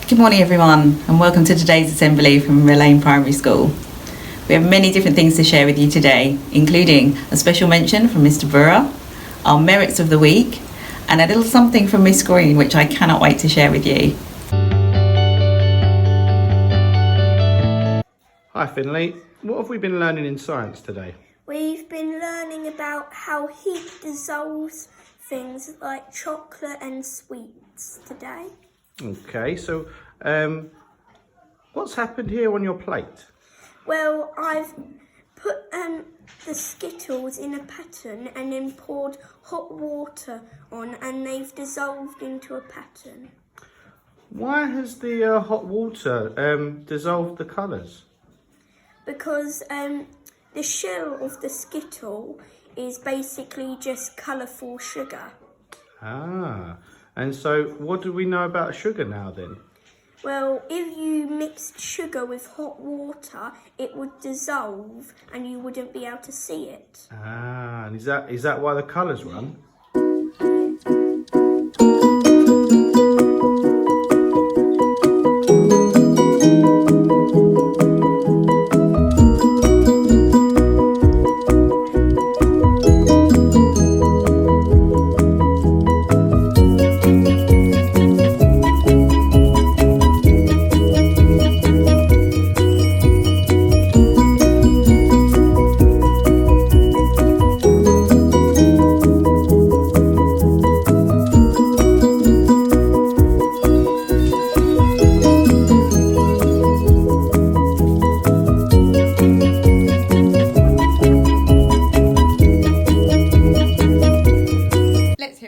Good morning everyone and welcome to today's assembly from Elaine Primary School. We have many different things to share with you today, including a special mention from Mr. Brewer, our merits of the week, and a little something from Miss Green which I cannot wait to share with you. Hi Finley, what have we been learning in science today? We've been learning about how heat dissolves things like chocolate and sweets today. Okay, so what's happened here on your plate? Well, I've put the Skittles in a pattern and then poured hot water on, and they've dissolved into a pattern. Why has the hot water dissolved the colours? Because the shell of the Skittle is basically just colourful sugar. Ah, and so what do we know about sugar now then? Well, if you mixed sugar with hot water, it would dissolve and you wouldn't be able to see it. Ah, and is that why the colours run?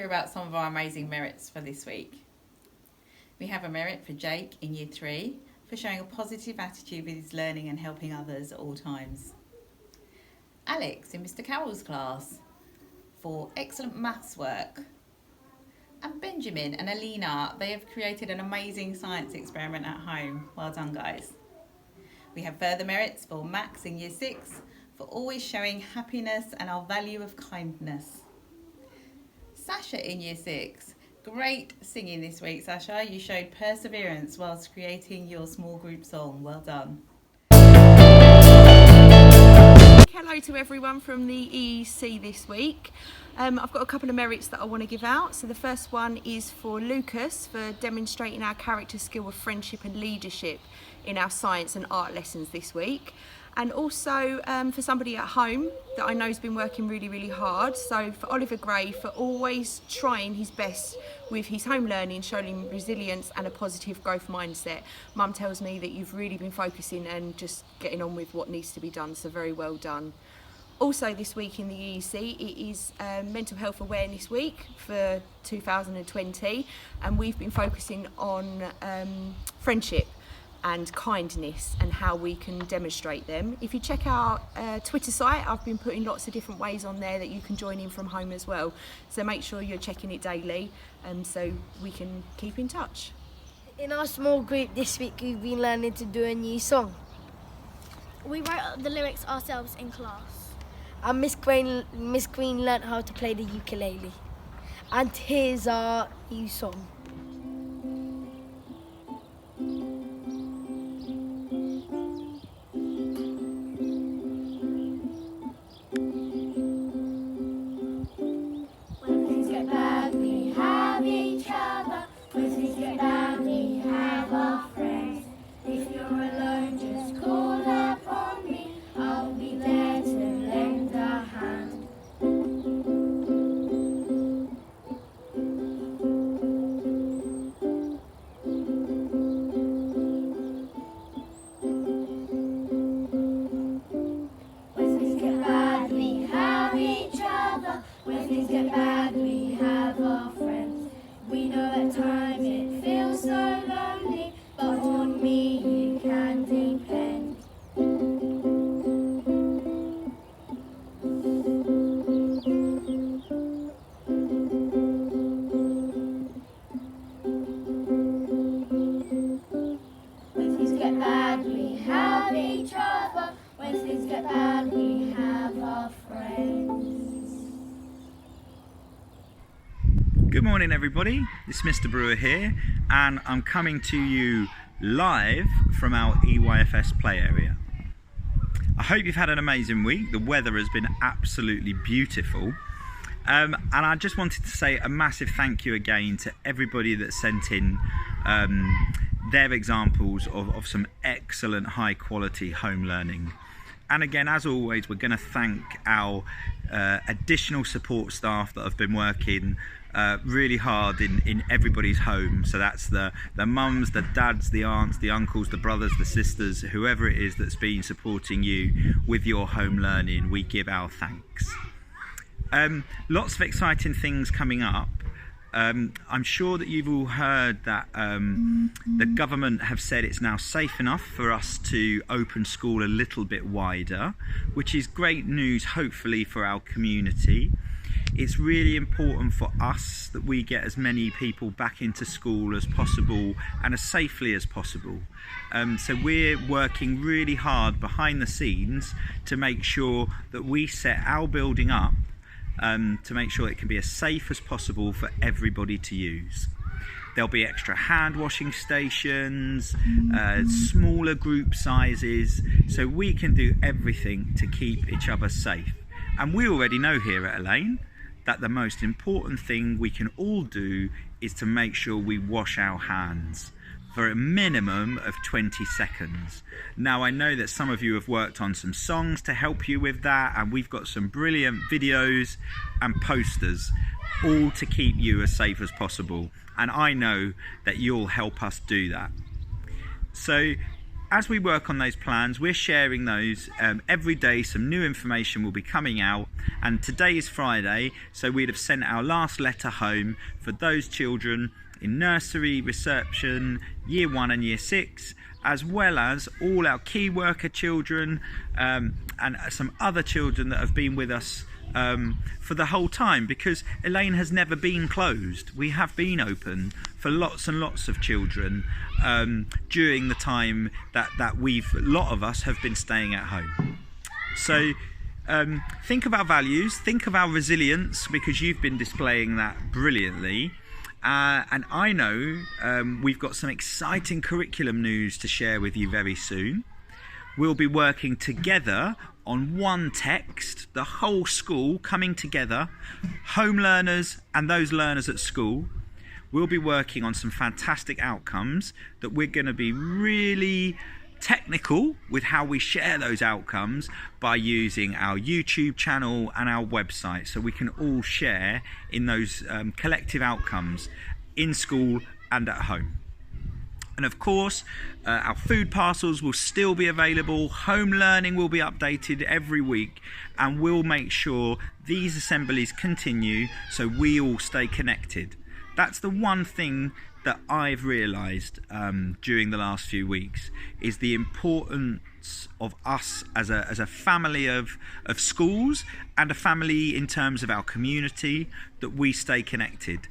About some of our amazing merits for this week. We have a merit for Jake in Year 3 for showing a positive attitude with his learning and helping others at all times. Alex in Mr. Carroll's class for excellent maths work. And Benjamin and Alina, they have created an amazing science experiment at home. Well done guys. We have further merits for Max in Year 6 for always showing happiness and our value of kindness. Sasha in Year 6, great singing this week Sasha, you showed perseverance whilst creating your small group song, well done. Hello to everyone from the EEC this week. I've got a couple of merits that I want to give out. So the first one is for Lucas for demonstrating our character skill of friendship and leadership in our science and art lessons this week. And also for somebody at home that I know has been working really hard. So for Oliver Gray for always trying his best with his home learning, showing resilience and a positive growth mindset. Mum tells me that you've really been focusing and just getting on with what needs to be done, so very well done. Also this week in the EEC, it is Mental Health Awareness Week for 2020, and we've been focusing on friendship and kindness and how we can demonstrate them. If you check our Twitter site, I've been putting lots of different ways on there that you can join in from home as well. So make sure you're checking it daily so we can keep in touch. In our small group this week, we've been learning to do a new song. We wrote the lyrics ourselves in class. And Miss Green learnt how to play the ukulele. And here's our new song. When things get bad, we have our friends. We know at times it feels Good morning everybody, it's Mr. Brewer here and I'm coming to you live from our EYFS play area. I hope you've had an amazing week. The weather has been absolutely beautiful and I just wanted to say a massive thank you again to everybody that sent in their examples of some excellent high quality home learning. And again, as always, we're going to thank our additional support staff that have been working really hard in everybody's home. So that's the mums, the dads, the aunts, the uncles, the brothers, the sisters, whoever it is that's been supporting you with your home learning. We give our thanks. Lots of exciting things coming up. I'm sure that you've all heard that the government have said it's now safe enough for us to open school a little bit wider, which is great news, hopefully, for our community. It's really important for us that we get as many people back into school as possible and as safely as possible. So we're working really hard behind the scenes to make sure that we set our building up to make sure it can be as safe as possible for everybody to use. There'll be extra hand washing stations, smaller group sizes, so we can do everything to keep each other safe. And we already know here at Elaine that the most important thing we can all do is to make sure we wash our hands for a minimum of 20 seconds. Now I know that some of you have worked on some songs to help you with that, and we've got some brilliant videos and posters, all to keep you as safe as possible. And I know that you'll help us do that. So as we work on those plans, we're sharing those every day. Some new information will be coming out, and today is Friday, so we'd have sent our last letter home for those children in nursery, reception, year 1 and year 6, as well as all our key worker children and some other children that have been with us for the whole time, because Elaine has never been closed. We have been open for lots and lots of children during the time that a lot of us have been staying at home. So think of our values, think of our resilience, because you've been displaying that brilliantly. And I know we've got some exciting curriculum news to share with you very soon. We'll be working together on one text, the whole school coming together, home learners and those learners at school. We'll be working on some fantastic outcomes that we're going to be really technical with how we share those outcomes by using our YouTube channel and our website, so we can all share in those collective outcomes in school and at home. And of course, our food parcels will still be available. Home learning will be updated every week, and we'll make sure these assemblies continue so we all stay connected. That's the one thing that I've realised during the last few weeks, is the importance of us as a family of schools and a family in terms of our community, that we stay connected.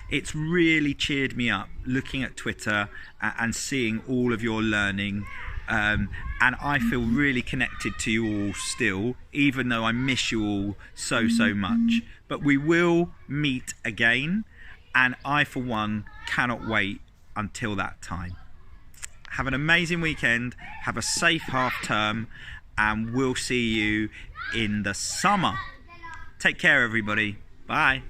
It's really cheered me up looking at Twitter and seeing all of your learning, and I feel really connected to you all still, even though I miss you all so much. But we will meet again, and I for one cannot wait until that time. Have an amazing weekend, have a safe half term, and we'll see you in the summer. Take care everybody, bye.